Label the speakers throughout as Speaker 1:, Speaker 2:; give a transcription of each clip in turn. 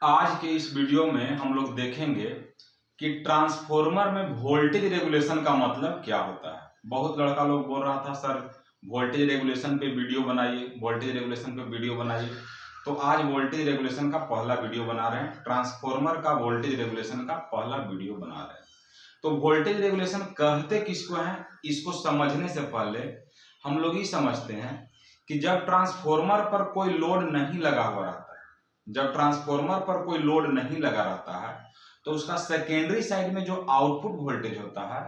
Speaker 1: आज के इस वीडियो में हम लोग देखेंगे कि ट्रांसफॉर्मर में वोल्टेज रेगुलेशन का मतलब क्या होता है। बहुत लड़का लोग बोल रहा था सर वोल्टेज रेगुलेशन पे वीडियो बनाइए, वोल्टेज रेगुलेशन पे वीडियो बनाइए। तो आज वोल्टेज रेगुलेशन का पहला वीडियो बना रहे हैं, ट्रांसफॉर्मर का वोल्टेज रेगुलेशन का पहला वीडियो बना रहे हैं। तो वोल्टेज रेगुलेशन कहते किसको हैं, इसको समझने से पहले हम लोग ये समझते हैं कि जब ट्रांसफॉर्मर पर कोई लोड नहीं लगा हुआ रहता है, जब ट्रांसफॉर्मर पर कोई लोड नहीं लगा रहता है तो उसका सेकेंडरी साइड में जो आउटपुट वोल्टेज होता है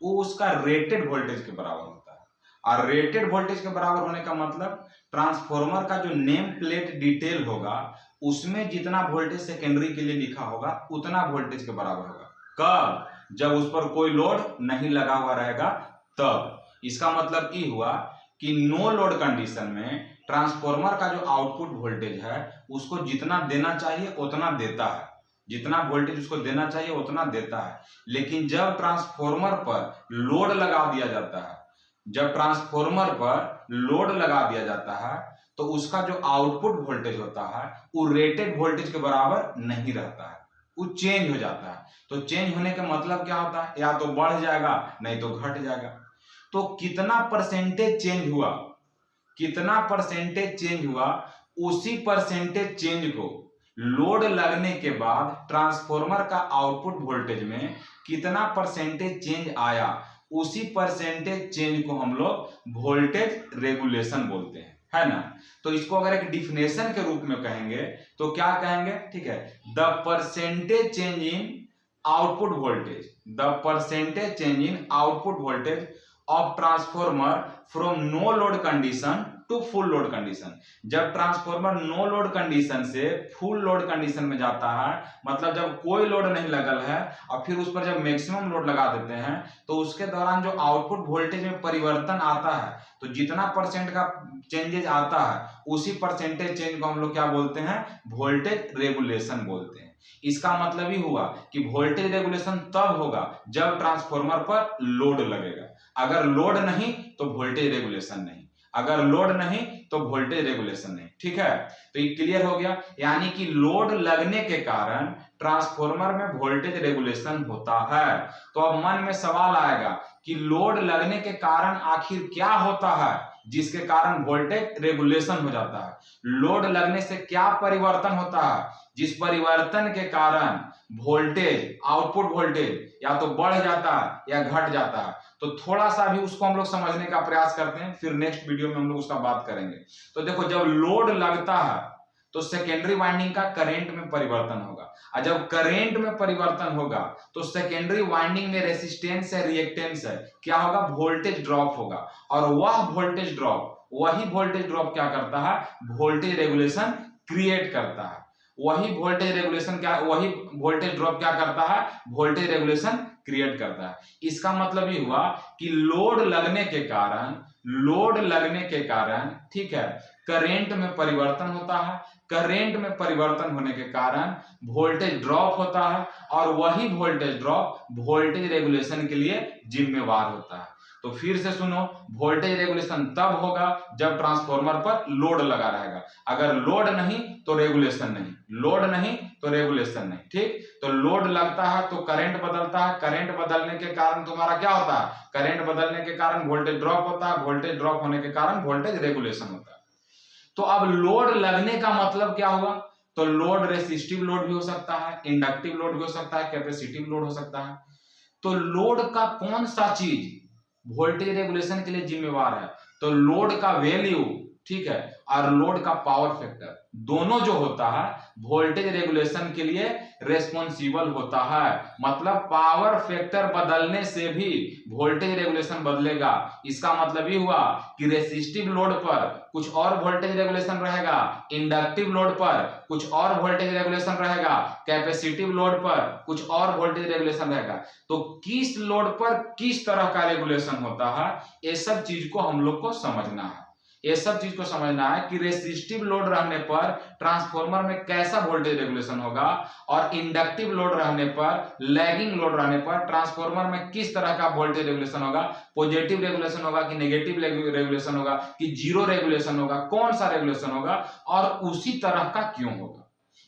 Speaker 1: वो उसका रेटेड वोल्टेज के बराबर होता है। और रेटेड वोल्टेज के बराबर होने का मतलब ट्रांसफॉर्मर का जो नेम प्लेट डिटेल होगा उसमें जितना वोल्टेज सेकेंडरी के लिए लिखा होगा उतना वोल्टेज के बराबर होगा। कब? जब उस पर कोई लोड नहीं लगा हुआ रहेगा तब। इसका मतलब ये हुआ कि नो लोड कंडीशन में ट्रांसफॉर्मर का जो आउटपुट वोल्टेज है उसको जितना देना चाहिए उतना देता है, जितना वोल्टेज उसको देना चाहिए उतना देता है। लेकिन जब ट्रांसफॉर्मर पर लोड लगा दिया जाता है, जब ट्रांसफॉर्मर पर लोड लगा दिया जाता है तो उसका जो आउटपुट वोल्टेज होता है वो रेटेड वोल्टेज के बराबर नहीं रहता है, वो चेंज हो जाता है। तो चेंज होने का मतलब क्या होता है, या तो बढ़ जाएगा नहीं तो घट जाएगा। तो कितना परसेंटेज चेंज हुआ, कितना परसेंटेज चेंज हुआ, उसी परसेंटेज चेंज को लोड लगने के बाद ट्रांसफॉर्मर का आउटपुट वोल्टेज में कितना परसेंटेज चेंज आया, उसी परसेंटेज चेंज को हम लोग वोल्टेज रेगुलेशन बोलते हैं, है ना। तो इसको अगर एक डिफिनेशन के रूप में कहेंगे तो क्या कहेंगे, ठीक है, the percentage change in output voltage, the percentage change in output voltage of transformer from no load condition to full load condition. जब ट्रांसफॉर्मर नो लोड कंडीशन से फुल लोड कंडीशन में जाता है, मतलब जब कोई लोड नहीं लगल है और फिर उस पर जब मैक्सिमम लोड लगा देते हैं तो उसके दौरान जो आउटपुट वोल्टेज में परिवर्तन आता है तो जितना परसेंट का चेंजेज आता है उसी परसेंटेज चेंज को हम लोग क्या बोलते हैं, वोल्टेज रेगुलेशन बोलते हैं। इसका मतलब ही हुआ कि वोल्टेज रेगुलेशन तब होगा जब ट्रांसफॉर्मर पर लोड लगेगा। अगर लोड नहीं तो वोल्टेज रेगुलेशन नहीं, अगर लोड नहीं तो वोल्टेज रेगुलेशन नहीं, ठीक है। तो ये क्लियर हो गया, यानी कि लोड लगने के कारण ट्रांसफॉर्मर में वोल्टेज रेगुलेशन होता है। तो अब मन में सवाल आएगा कि लोड लगने के कारण आखिर क्या होता है जिसके कारण वोल्टेज रेगुलेशन हो जाता है। लोड लगने से क्या परिवर्तन होता है जिस परिवर्तन के कारण वोल्टेज, आउटपुट वोल्टेज या तो बढ़ जाता है या घट जाता है। तो थोड़ा सा भी उसको हम लोग समझने का प्रयास करते हैं, फिर नेक्स्ट वीडियो में हम लोग उसका बात करेंगे। तो देखो, जब लोड लगता है तो सेकेंडरी वाइंडिंग का करंट में परिवर्तन होगा, और जब करंट में परिवर्तन होगा तो सेकेंडरी वाइंडिंग में रेसिस्टेंस है, रिएक्टेंस है, क्या होगा, वोल्टेज ड्रॉप होगा। और वह वोल्टेज ड्रॉप, वही वोल्टेज ड्रॉप क्या करता है, वोल्टेज रेगुलेशन क्रिएट करता है। वही वोल्टेज रेगुलेशन क्या, वही वोल्टेज ड्रॉप क्या करता है, वोल्टेज रेगुलेशन क्रिएट करता है। इसका मतलब ये हुआ कि लोड लगने के कारण, लोड लगने के कारण, ठीक है, करंट में परिवर्तन होता है। करंट में परिवर्तन होने के कारण वोल्टेज ड्रॉप होता है और वही वोल्टेज ड्रॉप वोल्टेज रेगुलेशन के लिए जिम्मेवार होता है। तो फिर से सुनो, वोल्टेज रेगुलेशन तब होगा जब ट्रांसफॉर्मर पर लोड लगा रहेगा। अगर लोड नहीं तो रेगुलेशन नहीं, लोड नहीं तो रेगुलेशन नहीं, ठीक। तो लोड लगता है तो करंट बदलता है, करंट बदलने के कारण तुम्हारा क्या होता है, करंट बदलने के कारण वोल्टेज ड्रॉप होता है, वोल्टेज ड्रॉप होने के कारण वोल्टेज रेगुलेशन होता है। तो अब लोड लगने का मतलब क्या हुआ, तो लोड रेसिस्टिव लोड भी हो सकता है, इंडक्टिव लोड भी हो सकता है, कैपेसिटिव लोड हो सकता है। तो लोड का कौन सा चीज वोल्टेज रेगुलेशन के लिए जिम्मेवार है, तो लोड का वैल्यू, ठीक है, और लोड का पावर फैक्टर दोनों जो होता है वोल्टेज रेगुलेशन के लिए रेस्पॉन्सिबल होता है। मतलब पावर फैक्टर बदलने से भी वोल्टेज रेगुलेशन बदलेगा। इसका मतलब ये हुआ कि रेसिस्टिव लोड पर कुछ और वोल्टेज रेगुलेशन रहेगा, इंडक्टिव लोड पर कुछ और वोल्टेज रेगुलेशन रहेगा, कैपेसिटिव लोड पर कुछ और वोल्टेज रेगुलेशन रहेगा। तो किस लोड पर किस तरह का रेगुलेशन होता है, ये सब चीज को हम लोग को समझना है। ये सब चीज को समझना है कि रेसिस्टिव लोड रहने पर ट्रांसफॉर्मर में कैसा वोल्टेज रेगुलेशन होगा, और इंडक्टिव लोड रहने पर, लैगिंग लोड रहने पर ट्रांसफॉर्मर में किस तरह का वोल्टेज रेगुलेशन होगा, पॉजिटिव रेगुलेशन होगा कि नेगेटिव रेगुलेशन होगा कि जीरो रेगुलेशन होगा, कौन सा रेगुलेशन होगा और उसी तरह का क्यों होगा।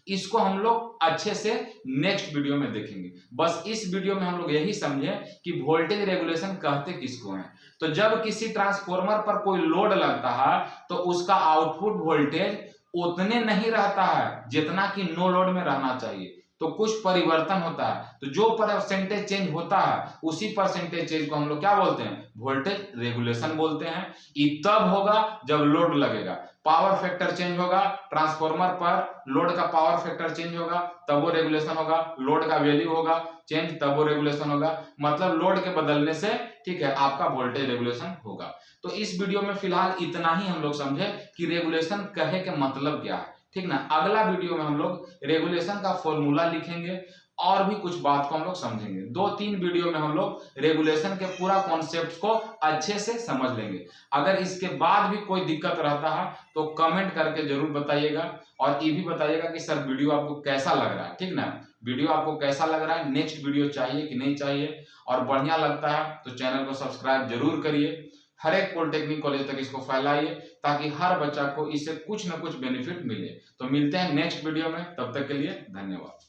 Speaker 1: इसको हम लोग अच्छे से नेक्स्ट वीडियो में देखेंगे। बस इस वीडियो में हम लोग यही समझे कि वोल्टेज रेगुलेशन कहते किसको हैं। तो जब किसी ट्रांसफॉर्मर पर कोई लोड लगता है तो उसका आउटपुट वोल्टेज उतने नहीं रहता है जितना कि नो लोड में रहना चाहिए, तो कुछ परिवर्तन होता है। तो जो परसेंटेज चेंज होता है उसी परसेंटेज चेंज को हम लोग क्या बोलते हैं, वोल्टेज रेगुलेशन बोलते हैं। ये तब होगा जब लोड लगेगा, पावर फैक्टर चेंज होगा, ट्रांसफॉर्मर पर लोड का पावर फैक्टर चेंज होगा तब वो रेगुलेशन होगा, लोड का वैल्यू होगा चेंज तब वो रेगुलेशन होगा, मतलब लोड के बदलने से ठीक है आपका वोल्टेज रेगुलेशन होगा। तो इस वीडियो में फिलहाल इतना ही हम लोग समझे कि रेगुलेशन कहे के मतलब क्या है, ठीक ना। अगला वीडियो में हम लोग रेगुलेशन का फॉर्मूला लिखेंगे और भी कुछ बात को हम लोग समझेंगे। 2-3 वीडियो में हम लोग रेगुलेशन के पूरा कॉन्सेप्ट को अच्छे से समझ लेंगे। अगर इसके बाद भी कोई दिक्कत रहता है तो कमेंट करके जरूर बताइएगा और ये भी बताइएगा कि सर वीडियो आपको कैसा लग रहा है, ठीक ना। वीडियो आपको कैसा लग रहा है, नेक्स्ट वीडियो चाहिए कि नहीं चाहिए, और बढ़िया लगता है तो चैनल को सब्सक्राइब जरूर करिए। हर एक पॉलिटेक्निक कॉलेज तक इसको फैलाइए ताकि हर बच्चा को इससे कुछ ना कुछ बेनिफिट मिले। तो मिलते हैं नेक्स्ट वीडियो में, तब तक के लिए धन्यवाद।